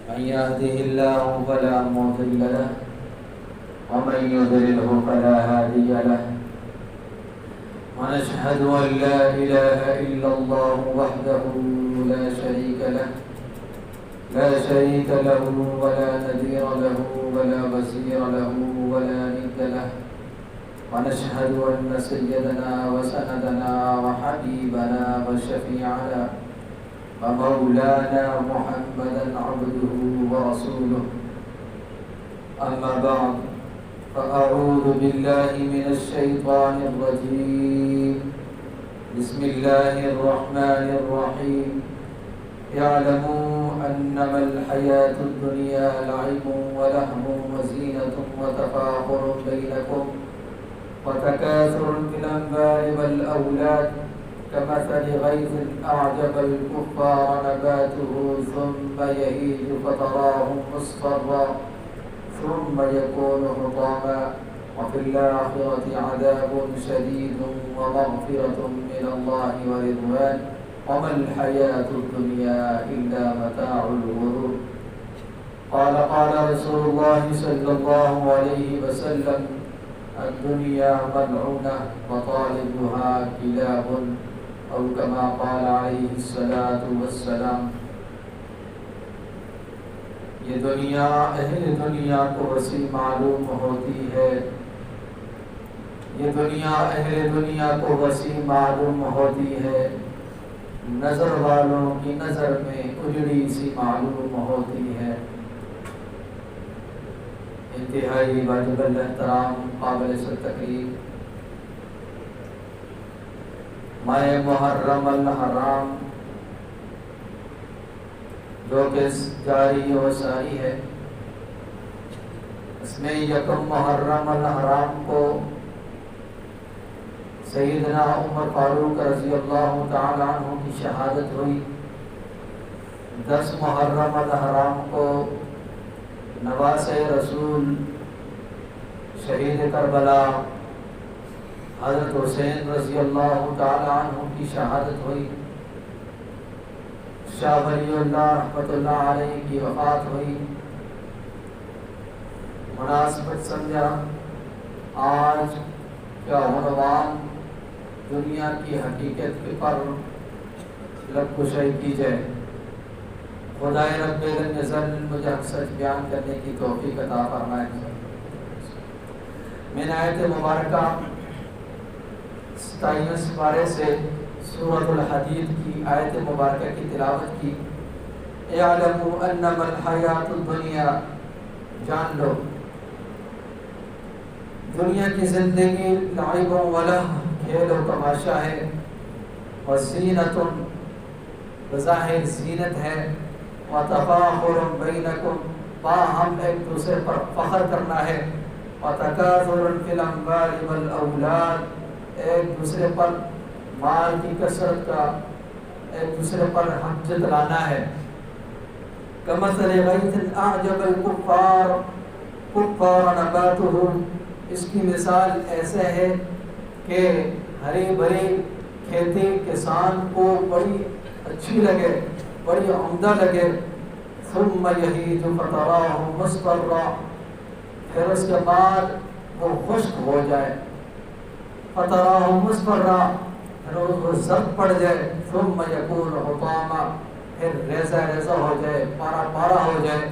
من يهده الله فلا مضل له ومن يضلله فلا هادي له ونشهد أن لا إله إلا الله وحده لا شريك له ولا نذير له ولا وزير له ولا ند له ونشهد أن سيدنا وسندنا وحبيبنا وشفيعنا ومولانا محمدا عبده ورسوله أما بعد فأعوذ بالله من الشيطان الرجيم بسم الله الرحمن الرحيم اعلموا أنما الحياة الدنيا لعب ولهو وزينة وتفاخر بينكم وتكاثر في الأموال والأولاد كمثل غيث أعجب الكفار نباته ثم يهيج فتراه مصفرا ثم يكون حطاما وفي الآخرة عذاب شديد ومغفرة من الله ورضوان وما الحياة الدنيا إلا متاع الغرور. قال رسول الله صلى الله عليه وسلم الدنيا ملعونة وطالبها كلاب أو كما قال عليه الصلاة والسلام. یہ دنیا اہل دنیا کو وسیع معلوم ہوتی ہے، یہ دنیا اہل دنیا کو وسیع معلوم ہوتی ہے، نظر والوں کی نظر میں اجڑی سی معلوم ہوتی ہے. انتہائی واجب الاحترام قابل تقریر ماہ محرم الحرام جو کہ جاری و ساری ہے، اس میں یکم محرم الحرام کو سیدنا عمر فاروق رضی اللہ تعالی عنہ کی شہادت ہوئی. 10 محرم الحرام کو نواس رسول شہید کربلا حضرت حسین رضی اللہ تعالی عنہ کی شہادت ہوئی. شاہ ولی اللہ رحمۃ اللہ علیہ کی وفات ہوئی. مناسبت سمجھا آج کا عنوان دنیا کی حقیقت پر لب کشائی کی جائے. خدائے رب العزت مجھے سچ بیان کرنے کی توفیق عطا فرمائے. میں نے آیت مبارکہ 27 پارے سے سورۃ الحدید کی آیت مبارکہ کی تلاوت کی. اعلموا انما الحیات الدنیا، جان لو دنیا کی زندگی لعب و لہو، کھیل و تماشا ہے، وزینۃ، بظاہر زینت ہے، وتفاخر بینکم، باہم ایک دوسرے پر فخر کرنا ہے، وتکاثر فی الاموال والاولاد، ایک دوسرے پر مال کی کثرت کا ایک دوسرے پر حق جتلانا ہے. کمثل غیث اعجب الکفار نباتہ، اس کی مثال ایسے ہے کہ ہری بھری کھیتی کسان کو بڑی اچھی لگے، بڑی عمدہ لگے. ثم یہیج فتراہ مصفرا، پھر اس کے بعد وہ خشک ہو جائے. فتراہ مصفرا، پھر وہ زرد پڑ جائے. ثم یکون حطاما، پھر ریزہ ریزہ ہو جائے، پارا پارا ہو جائے.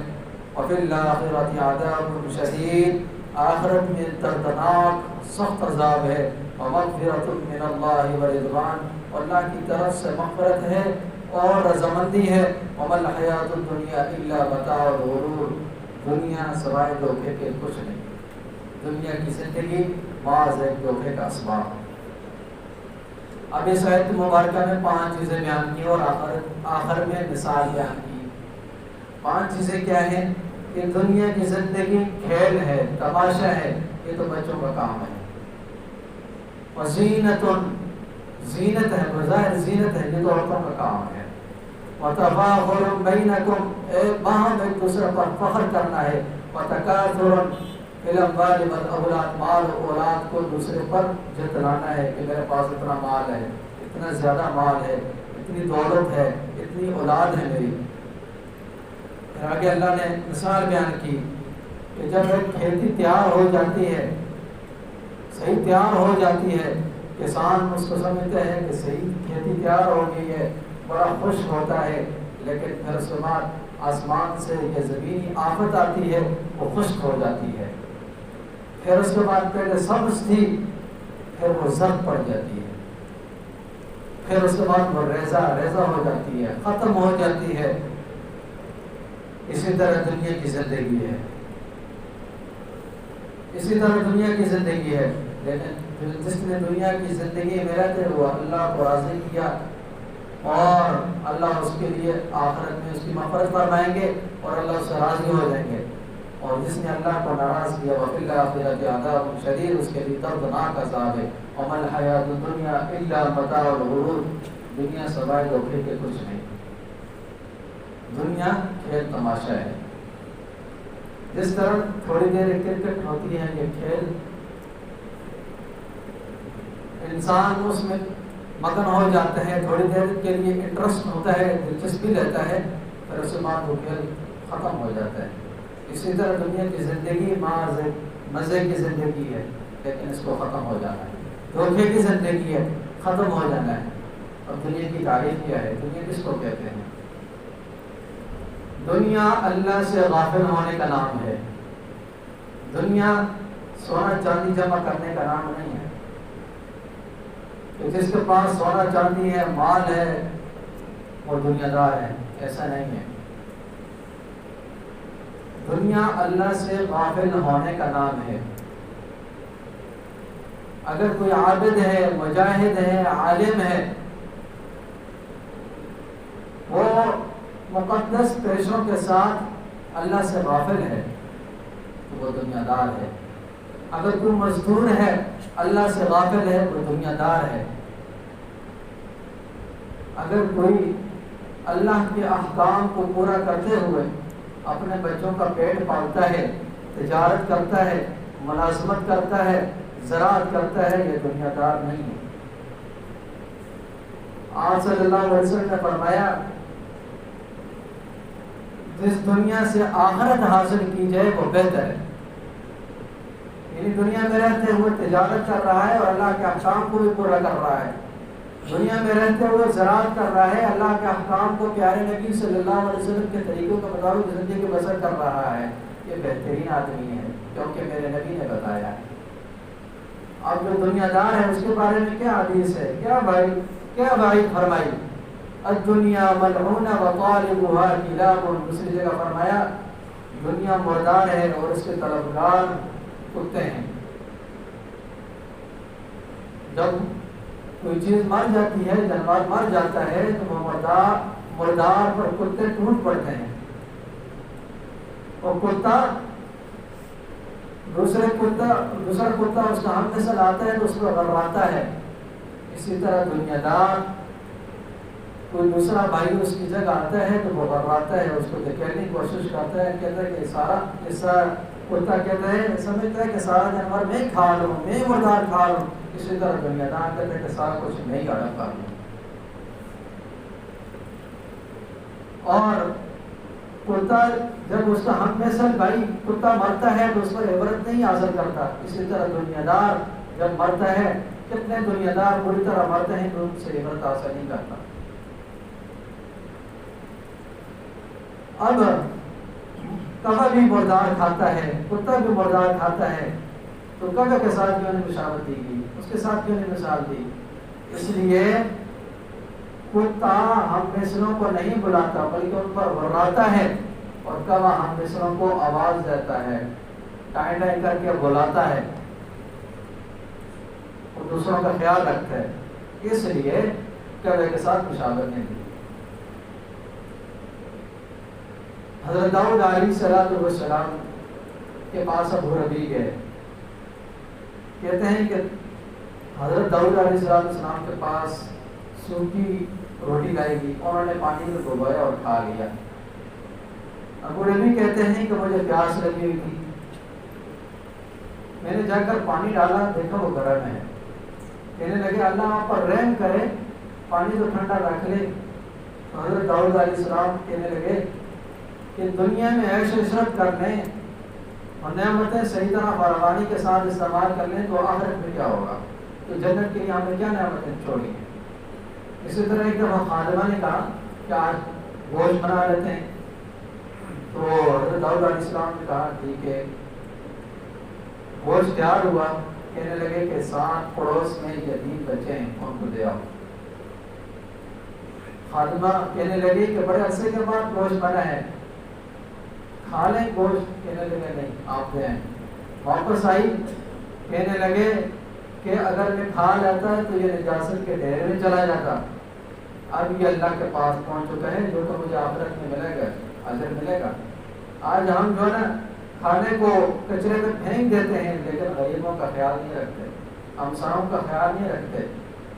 وفی الآخرۃ عذاب شدید، آخرت میں دردناک سخت عذاب ہے. ومغفرۃ من اللہ ورضوان، اللہ کی طرف سے مغفرت ہے اور رضامندی ہے. وما الحیات الدنیا الا متاع الغرور، دنیا سوائے دھوکے کے کچھ نہیں. دنیا کی زندگی بعض ایک دھوکے کا اسباب. اب اس آیت مبارکہ میں 5 چیزیں بیان کی اور آخر میں مثال بیان کی. 5 چیزیں کیا ہیں؟ کہ دنیا کی زندگی کھیل ہے، تماشا ہے، یہ تو بچوں کا کام ہے. وزینۃ، زینت ہے، بظاہر زینت ہے، یہ تو عورتوں کا کام ہے. وتفاخر بینکم، باہم ایک دوسرے پر فخر کرنا ہے. وتکاثر فی الاموال والاولاد، مال و اولاد کو دوسرے پر جتلانا ہے کہ میرے پاس اتنا مال ہے، اتنا زیادہ مال ہے، اتنی دولت ہے، اتنی اولاد ہے میری. آگے اللہ نے مثال بیان کی کہ جب ایک کھیتی تیار ہو جاتی ہے، صحیح تیار ہو جاتی ہے، کسان اس کو سمجھتے ہیں کہ صحیح کھیتی تیار ہو گئی ہے، بڑا خوش ہوتا ہے، لیکن پھر اس کے بعد آسمان سے یہ زمینی آفت آتی ہے، وہ خشک ہو جاتی ہے، پھر اس کے بعد پہلے سبز تھی پھر وہ زرد پڑ جاتی ہے، پھر اس کے بعد وہ ریزہ ہو جاتی ہے، ختم ہو جاتی ہے۔ اسی طرح دنیا کی زندگی ہے، اسی طرح دنیا کی زندگی ہے، لیکن جس نے دنیا کی زندگی میں رہتے وہ اللہ کو راضی کیا اور اللہ اس کے لیے آخرت میں اس کی مغفرت فرمائیں گے اور اللہ اس سے راضی ہو جائیں گے، اور جس نے اللہ کو ناراض کیا وفی الآخرۃ عذاب شدید، اس کے لیے دردناک عذاب ہے۔ وما الحیات الدنیا الا متاع الغرور، دنیا سوائے دھوکے کے کچھ نہیں، دنیا کھیل تماشا ہے۔ جس طرح تھوڑی دیر کرکٹ ہوتی ہے، یہ کھیل انسان اس میں مگن ہو جاتا ہے، تھوڑی دیر کے لیے انٹرسٹ ہوتا ہے، دلچسپی لیتا ہے، پھر اس کے بعد وہ کھیل ختم ہو جاتا ہے۔ اسی طرح دنیا کی زندگی مزے کی زندگی ہے، لیکن اس کو ختم ہو جانا ہے، دھوکے کی زندگی ہے، ختم ہو جانا ہے۔ اور دنیا کی تعریف کیا ہے؟ دنیا کس کو کہتے ہیں؟ دنیا اللہ سے غافل ہونے کا نام ہے، دنیا سونا چاندی جمع کرنے کا نام نہیں ہے کہ جس کے پاس سونا چاندی ہے، مال ہے، وہ دنیا دار ہے، ایسا نہیں ہے۔ دنیا اللہ سے غافل ہونے کا نام ہے۔ اگر کوئی عابد ہے، مجاہد ہے، عالم ہے، وہ مقدس پیشوں کے ساتھ اللہ سے غافل ہے تو وہ دنیا دار ہے۔ اگر کوئی مزدور ہے، اللہ سے غافل ہے، وہ دنیا دار ہے۔ اگر کوئی اللہ کے احکام کو پورا کرتے ہوئے اپنے بچوں کا پیٹ پالتا ہے، تجارت کرتا ہے، ملازمت کرتا ہے، زراعت کرتا ہے، یہ دنیا دار نہیں ہے۔ آپ صلی اللہ علیہ وسلم نے فرمایا جس دنیا سے آخرت حاصل کی جائے وہ بہتر ہے، یعنی دنیا میں رہتے ہوئے تجارت کر رہا ہے اور اللہ کے احکام کو بھی پورا کر رہا ہے، دنیا میں رہتے ہوئے زراعت کر رہا ہے، اللہ کے احکام کو پیارے نبی صلی اللہ علیہ وسلم کے طریقوں کے مطابق زندگی بسر کر رہا ہے، یہ بہترین آدمی ہے، کیونکہ میرے نبی نے بتایا ہے۔ اب جو دنیا دار ہے اس کے بارے میں کیا حدیث ہے، کیا بھائی فرمائی، الدنیا ملعونہ وطالبها کلاب، دوسری جگہ فرمایا دنیا مردار ہے اور اس کے طلبگار کتے ہیں۔ جب کوئی چیز مر جاتی ہے، جانور مر جاتا ہے تو وہ مردار پر کتے ٹوٹ پڑتے ہیں، اور کتا دوسرا کتا اس کا ہم نسل آتا ہے تو اس کو غرواتا ہے۔ اسی طرح دنیا دار کوئی دوسرا بھائی اس کی جگہ آتا ہے تو وہ غرواتا ہے، اس کو دکھیلنے کی کوشش کرتا ہے، کہتا ہے کہ سارا کتا کہتا ہے، سمجھتا ہے کہ سارا جانور میں کھا لوں، میں مردار کھا لوں، اسی طرح دنیا دار کہتا ہے کہ سارا کچھ میں ہی اڑپ کر لوں۔ اور کتا جب اس کا ہم نسل بھائی کتا مرتا ہے تو اس پر عبرت نہیں حاصل کرتا، اسی طرح دنیا دار جب مرتا ہے، کتنے دنیا دار بری طرح مرتے ہیں تو ان سے عبرت حاصل نہیں کرتا۔ اب کبا بھی مردار کھاتا ہے، کتا بھی مردار کھاتا ہے، تو کبا کے ساتھ کیوں نہیں مشابہت دی گئی، اس کے ساتھ کیوں نہیں مثال دی؟ اس لیے کتا ہم نسلوں کو نہیں بلاتا بلکہ ان پر غراتا ہے، اور کبا ہم نسلوں کو آواز دیتا ہے، ٹائیں ٹائیں کر کے بلاتا ہے اور دوسروں کا خیال رکھتا ہے، اس لیے کبے کے ساتھ مشابہت نہیں دی۔ حضرت داؤد علیہ السلام کے پاس ابو ربیع گئے، کہتے ہیں کہ حضرت داؤد علیہ السلام کے پاس سوکھی روٹی لائی گئی، انہوں نے پانی میں ڈبویا اور کھا لیا۔ ابو ربیع کہتے ہیں کہ مجھے پیاس لگی ہوئی تھی، میں نے جا کر پانی ڈالا، دیکھا وہ گرم ہے، کہنے لگے اللہ آپ پر رحم کرے، پانی تو ٹھنڈا رکھ لے۔ حضرت داؤد علیہ السلام کہنے لگے کہ کہ دنیا میں عیش و عشرت کر لیں اور نعمتیں صحیح طرح فراوانی کے ساتھ استعمال کر لیں تو آخرت میں کیا ہوگا؟ تو جنت کے لیے ہم نے کیا نعمتیں چھوڑی ہیں؟ اسی طرح ایک دفعہ خادمہ نے کہا کہ آج گوشت بنا لیتے ہیں، تو حضرت داؤد علیہ السلام نے کہا ٹھیک ہے۔ گوشت تیار ہوا، کہنے لگے کہ 7 پڑوس میں یتیم بچے ہیں، ان کو دے آؤ۔ خادمہ کہنے لگی کہ بڑے عرصے کے بعد گوشت بنا ہے، کھا لیں گوشت؟ کہنے لگے نہیں، آپ دیں۔ واپس آئی، کہنے لگے کہ اگر میں کھا لیتا تو یہ نجاست کے ڈھیر میں چلا جاتا، اب یہ اللہ کے پاس پہنچ چکا ہے، جو تو مجھے آخرت میں ملے گا، اجر ملے گا۔ آج ہم جو ہے نا کھانے کو کچرے میں پھینک دیتے ہیں، لیکن غریبوں کا خیال نہیں رکھتے، ہمسایوں کا خیال نہیں رکھتے،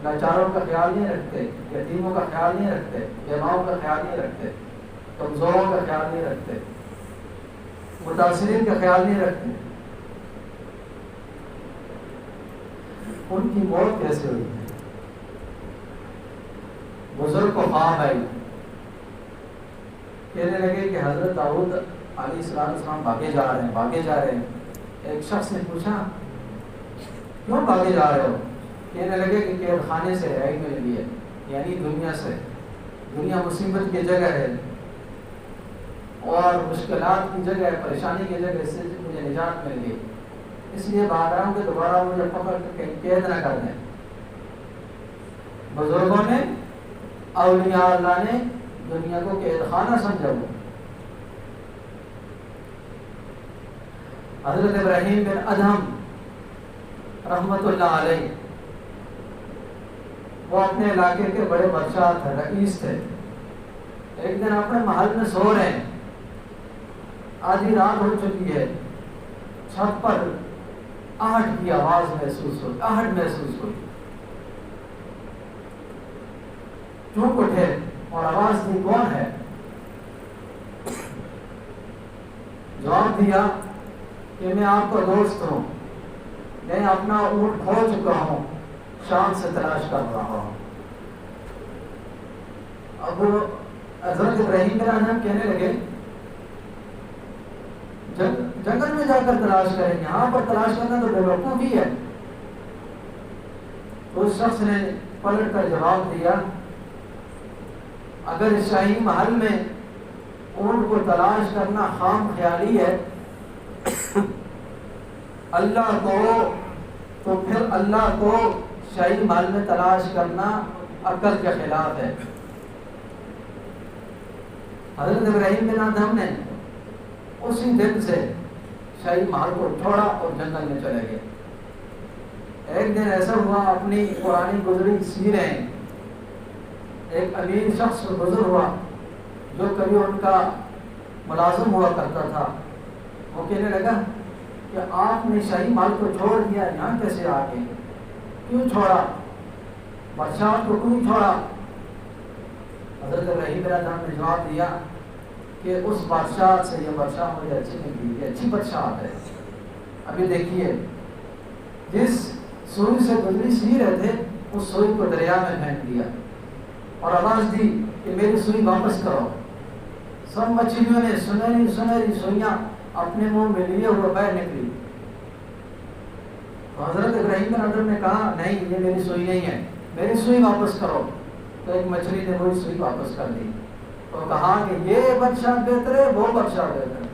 لاچاروں کا خیال نہیں رکھتے، یتیموں کا خیال نہیں رکھتے، بیواؤں کا خیال نہیں رکھتے، کمزوروں کا خیال نہیں رکھتے، متاثرین کا خیال نہیں رکھتے۔ ان کی موت کیسے ہوئی؟ بزرگ کو خواب آئی، کہنے لگے کہ حضرت داؤد علیہ السلام بھاگے جا رہے ہیں۔ ایک شخص نے پوچھا کیوں بھاگے جا رہے ہو؟ کہنے لگے کہ قید خانے سے رہائی مل گئی ہے، یعنی دنیا سے، دنیا مصیبت کی جگہ ہے اور مشکلات کی جگہ ہے، پریشانی کی جگہ، اس سے مجھے نجات مل گئی، اس لیے بھاگ رہا ہوں کہ دوبارہ مجھے پکڑ کے قید نہ کر دیں۔ بزرگوں نے، اولیاء اللہ نے دنیا کو قید خانہ سمجھا ہوا۔ حضرت ابراہیم بن ادہم رحمت اللہ علیہ، وہ اپنے علاقے کے بڑے بادشاہ تھے، رئیس تھے۔ ایک دن اپنے محل میں سو رہے ہیں، آدھی رات ہو چکی ہے، چھت پر آہٹ کی آواز محسوس ہوئی، چونک اٹھے اور آواز دی کون ہے؟ جواب دیا کہ میں آپ کا دوست ہوں، میں اپنا اونٹ کھو چکا ہوں، شام سے تلاش کر رہا ہوں۔ اب حضرت ابراہیم بن ادہم کہنے لگے جنگل میں جا کر تلاش کریں، یہاں پر تلاش کرنا تو بے وقوفی ہے۔ اس شخص نے پلٹ کر جواب دیا اگر اس شاہی محل میں اونٹ کو تلاش کرنا خام خیالی ہے اللہ کو، تو پھر اللہ کو شاہی محل میں تلاش کرنا عقل کے خلاف ہے۔ حضرت ابراہیم بن ادہم نے اسی دن سے شاہی محل کو چھوڑا اور جنگل میں چلے گئے۔ ایک دن ایسا ہوا، اپنی پرانی گزری سی رہے ہیں، ایک امیر شخص گزر ہوا جو کبھی ان کا ملازم ہوا کرتا تھا۔ وہ کہنے لگا کہ آپ نے شاہی محل کو چھوڑ دیا، یہاں کیسے آ گئے؟ کیوں چھوڑا؟ بادشاہ کو کیوں چھوڑا؟ حضرت ابراہیم بن ادہم نے جواب دیا کہ اس بادشاہ سے یہ بادشاہ مجھے اچھی نہیں لگی، یہ اچھی بادشاہ ہے۔ ابھی دیکھیے، جس سوئی سے گزری سی رہے تھے اس سوئی کو دریا میں پھینک دیا اور آواز دی کہ میری سوئی واپس کرو۔ سب مچھلیوں نے سنہری سنہری سوئیاں اپنے منہ میں لیے ہوئے باہر نکلی۔ تو حضرت ابراہیم بن ادہم نے کہا نہیں، یہ میری سوئی نہیں ہے، میری سوئی واپس کرو۔ تو ایک مچھلی نے وہی سوئی واپس کر دی تو کہا کہ یہ بادشاہ بہتر ہے، وہ بادشاہ بہتر ہے۔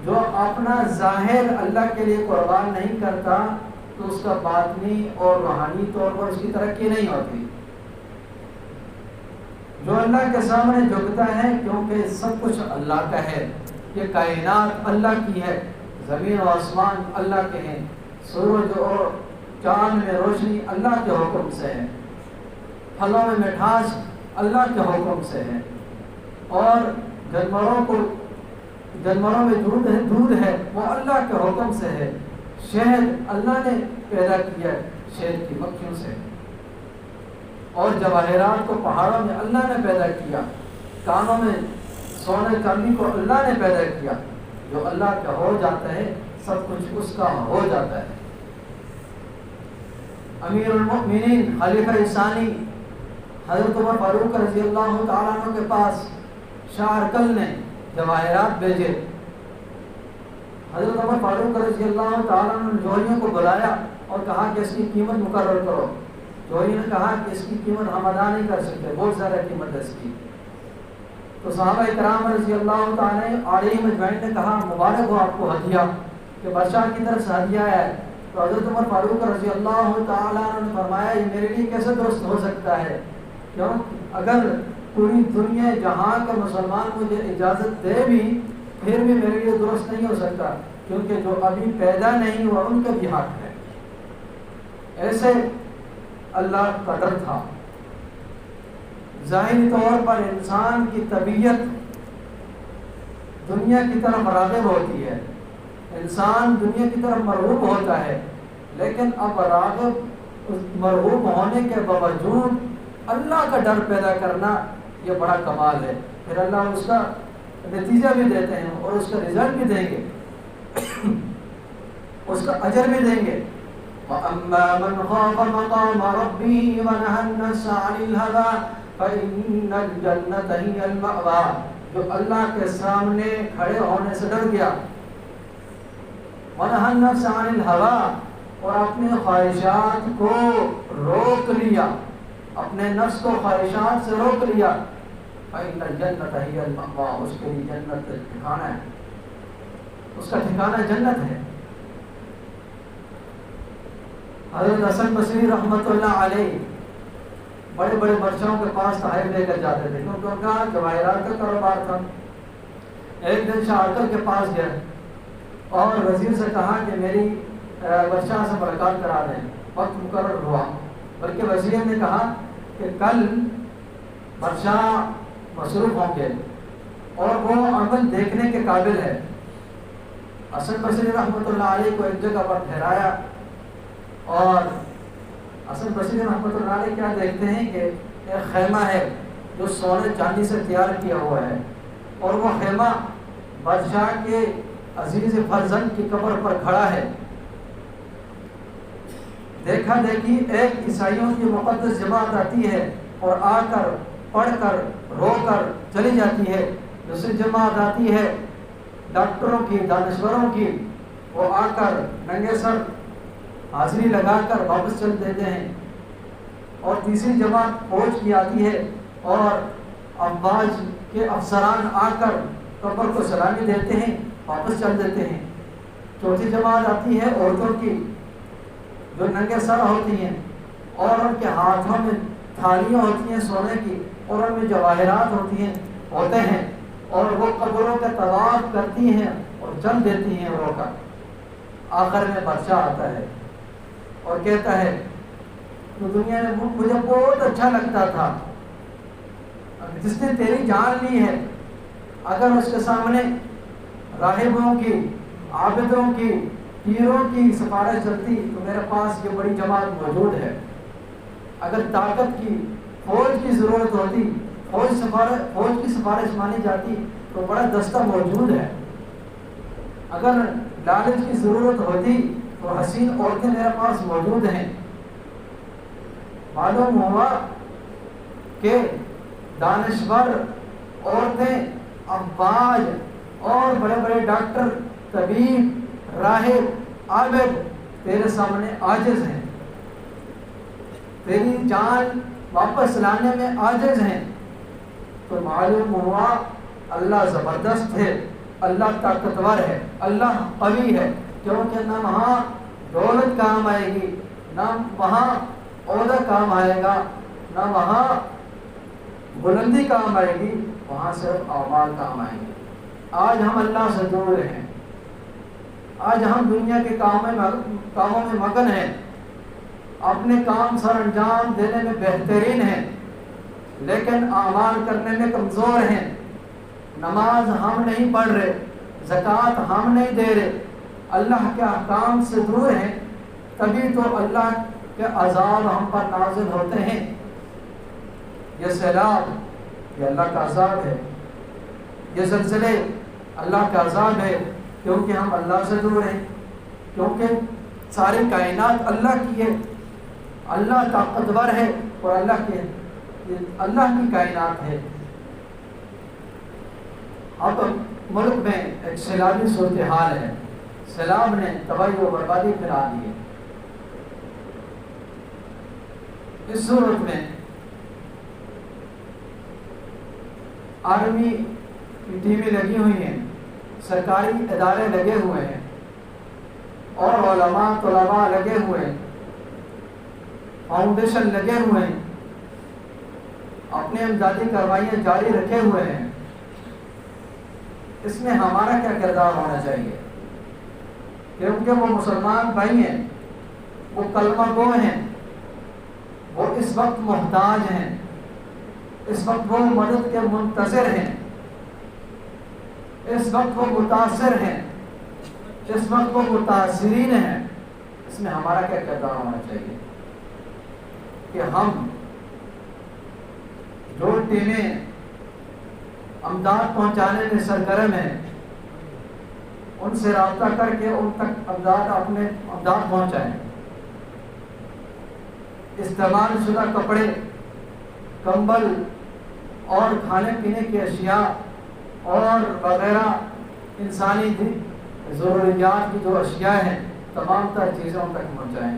جو اپنا ظاہر اللہ کے لیے قربان نہیں کرتا تو اس کا باطنی اور روحانی طور پر اس کی ترقی نہیں ہوتی۔ جو اللہ کے سامنے جھکتا ہے، کیونکہ سب کچھ اللہ کا ہے، یہ کائنات اللہ کی ہے، زمین و آسمان اللہ کے ہیں، سورج اور چاند میں روشنی اللہ کے حکم سے ہے، پھلوں میں مٹھاس اللہ کے حکم سے ہے، اور جانوروں میں دودھ ہے وہ اللہ کے حکم سے ہے، شہد اللہ نے پیدا کیا ہے شہد کی مکھیوں سے، اور جواہرات کو پہاڑوں میں اللہ نے پیدا کیا، کانوں میں سونے چاندی کو اللہ نے پیدا کیا۔ جو اللہ کا ہو جاتا ہے سب کچھ اس کا ہو جاتا ہے۔ امیر المؤمنین خلیفہ ثانی حضرت عمر فاروق رضی اللہ تعالیٰ عنہ کے پاس شاہ ارکل نے جواہرات بھیجے. حضرت عمر فاروق رضی اللہ تعالیٰ نے جوہریوں کو بلایا اور کہا کہ اس کی قیمت مقرر کرو. جوہری نے کہا کہ اس کی قیمت ہم ادا نہیں کر سکتے، بہت زیادہ قیمت ہے اس کی. تو صحابہ کرام رضی اللہ تعالیٰ علیہ مجمعین نے کہا مبارک ہو آپ کو ہدیہ، کہ بادشاہ کی طرف سے ہدیہ ہے. تو حضرت عمر فاروق رضی اللہ تعالیٰ نے فرمایا یہ میرے لیے کیسے درست ہو سکتا ہے؟ کیوں؟ اگر پوری دنیا جہاں کے مسلمان مجھے اجازت دے بھی پھر بھی میرے لیے درست نہیں ہو سکتا، کیونکہ جو ابھی پیدا نہیں ہوا ان کا بھی حق ہے. ایسے اللہ کا ڈر تھا. ظاہری طور پر انسان کی طبیعت دنیا کی طرف راغب ہوتی ہے، انسان دنیا کی طرف مرغوب ہوتا ہے، لیکن اب راغب مرغوب ہونے کے باوجود اللہ کا ڈر پیدا کرنا یہ بڑا کمال ہے. پھر اللہ اس کا نتیجہ بھی دیتے ہیں اور اس کا رزلٹ بھی دیں گے، اس کا اجر بھی دیں گے. وَأَمَّا مَنْ خَافَ مَقَامَ رَبِّهِ وَنَهَى النَّفْسَ عَنِ الْهَوَىٰ فَإِنَّ الْجَنَّةَ هِيَ الْمَأْوَىٰ. جو اللہ کے سامنے کھڑے ہونے سے ڈر گیا، وَنَهَى النَّفْسَ عَنِ الْهَوَىٰ، اور اپنے خواہشات کو روک لیا، اپنے نفس کو خواہشات سے روک لیا، فَإِنَّ الْجَنَّةَ هِيَ الْمَأْوَىٰ، اس کے لیے جنت ٹھکانہ ہے، اس کا ٹھکانہ جنت ہے. حضرت حسن بصری رحمۃ اللہ علیہ بڑے بڑے بادشاہوں کے پاس تحائف لے کر جاتے تھے، کیونکہ ان کا جواہرات کا کاروبار تھا. ایک دن شاہ ارکل کے پاس گئے اور وزیر سے کہا کہ میری بادشاہ سے ملاقات کرا دیں. وقت مقرر ہوا، بلکہ وزیر نے کہا کہ کل بادشاہ مصروف ہوں گے اور وہ عمل دیکھنے کے قابل ہے. حسن بصری رحمۃ اللہ علیہ کو ایک جگہ پر ٹھہرایا اور حسن بصری رحمۃ اللہ علیہ کیا دیکھتے ہیں کہ ایک خیمہ ہے جو سونے چاندی سے تیار کیا ہوا ہے، اور وہ خیمہ بادشاہ کے عزیز فرزند کی قبر پر کھڑا ہے. دیکھا دیکھی ایک عیسائیوں کی مقدس جماعت آتی ہے اور آ کر پڑھ کر رو کر چلی جاتی ہے. دوسری جماعت آتی ہے ڈاکٹروں کی، دانشوروں کی، وہ آ کر ننگے سر حاضری لگا کر واپس چل دیتے ہیں. اور تیسری جماعت فوج کی آتی ہے اور افواج کے افسران آ کر قبر کو سلامی دیتے ہیں، واپس چل دیتے ہیں. چوتھی جماعت آتی ہے عورتوں کی جو ننگے سر ہوتی ہیں اور ان کے ہاتھوں میں تھالیاں ہوتی ہیں سونے کی اور ان میں جواہرات ہوتے ہیں اور وہ قبروں کا طواف کرتی ہیں اور چل دیتی ہیں رو کر. آخر میں بادشاہ آتا ہے اور کہتا ہے تو دنیا میں مجھے بہت اچھا لگتا تھا، جس نے تیری جان لی ہے، اگر اس کے سامنے راہبوں کی، عابدوں کی، پیروں کی سفارش چلتی تو میرے پاس یہ بڑی جماعت موجود ہے. اگر طاقت کی، فوج کی ضرورت ہوتی، فوج کی سفارش مانی جاتی تو بڑا دستہ موجود ہے. اگر لالچ کی ضرورت ہوتی تو حسین عورتیں میرے پاس موجود ہیں. معلوم ہوا کہ دانشور عورتیں، افواج اور بڑے بڑے ڈاکٹر، طبیب، راہب، عابد تیرے سامنے عاجز ہیں، تیری جان واپس لانے میں عاجز ہیں. تو معلوم ہوا اللہ زبردست ہے، اللہ طاقتور ہے، اللہ قوی ہے، کیونکہ نہ وہاں دولت کام آئے گی، نہ وہاں عہدہ کام آئے گا، نہ وہاں بلندی کام آئے گی، وہاں صرف اعمال کام آئیں گے. آج ہم اللہ سے دور ہیں، آج ہم دنیا کے کاموں میں مگن ہیں، اپنے کام سر انجام دینے میں بہترین ہیں، لیکن اعمال کرنے میں کمزور ہیں. نماز ہم نہیں پڑھ رہے، زکوٰۃ ہم نہیں دے رہے، اللہ کے احکام سے دور ہیں، تبھی تو اللہ کے عذاب ہم پر نازل ہوتے ہیں. یہ سیلاب یہ اللہ کا عذاب ہے، یہ زلزلے اللہ کا عذاب ہے، کیونکہ ہم اللہ سے دور ہیں، کیونکہ ساری کائنات اللہ کی ہے، اللہ طاقتور ہے اور اللہ کی کائنات ہے. اب ملک میں ایک سیلابی صورتحال ہے، سیلاب نے تباہی و بربادی پھیلا دی ہے۔ اس صورت میں آرمی کی ٹیمیں لگی ہوئی ہیں، سرکاری ادارے لگے ہوئے ہیں، اور علماء طلباء لگے ہوئے ہیں، فاؤنڈیشن لگے ہوئے ہیں، اپنے امدادی کارروائیاں جاری رکھے ہوئے ہیں۔ اس میں ہمارا کیا کردار ہونا چاہیے؟ کیونکہ وہ مسلمان بھائی ہیں، وہ کلمہ گو ہیں، وہ اس وقت محتاج ہیں، اس وقت وہ مدد کے منتظر ہیں، اس وقت وہ متاثر ہیں، اس وقت وہ متاثرین ہیں۔ اس میں ہمارا کیا کردار ہونا چاہیے کہ ہم جو ٹیمیں امداد پہنچانے میں سرگرم ہیں ان سے رابطہ کر کے ان تک امداد پہنچائیں۔ استعمال شدہ کپڑے، کمبل اور کھانے پینے کی اشیاء اور وغیرہ انسانی ضروریات کی جو اشیاء ہیں تمام تر چیزیں ان تک پہنچائیں۔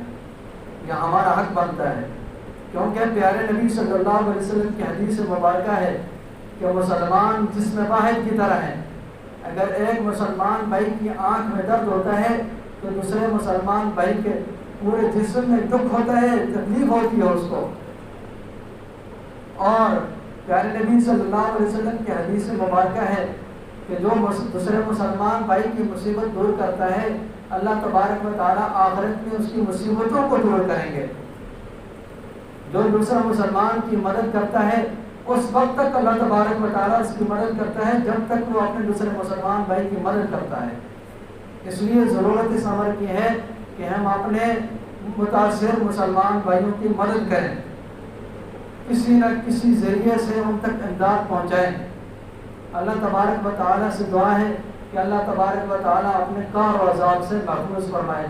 یہ ہمارا حق بنتا ہے، کیونکہ پیارے نبی صلی اللہ علیہ وسلم کی حدیث مبارکہ ہے کہ مسلمان جسم واحد کی طرح ہے۔ اگر ایک مسلمان بھائی کی آنکھ میں درد ہوتا ہے تو دوسرے مسلمان بھائی کے پورے جسم میں دکھ ہوتا ہے، تکلیف ہوتی ہے اس کو۔ اور پیارے نبی صلی اللہ علیہ وسلم کی حدیث مبارکہ ہے کہ جو دوسرے مسلمان بھائی کی مصیبت دور کرتا ہے اللہ تبارک و تعالیٰ آخرت میں اس کی مصیبتوں کو دور کریں گے۔ جو دوسرا مسلمان کی مدد کرتا ہے اس وقت تک اللہ تبارک و تعالیٰ اس کی مدد کرتا ہے جب تک وہ اپنے دوسرے مسلمان بھائی کی مدد کرتا ہے۔ اس لیے ضرورت اس امر کی ہے کہ ہم اپنے متاثر مسلمان بھائیوں کی مدد کریں، کسی نہ کسی ذریعے سے ان تک امداد پہنچائیں۔ اللہ تبارک و تعالیٰ سے دعا ہے کہ اللہ تبارک و تعالیٰ اپنے کار و عذاب سے محفوظ فرمائے۔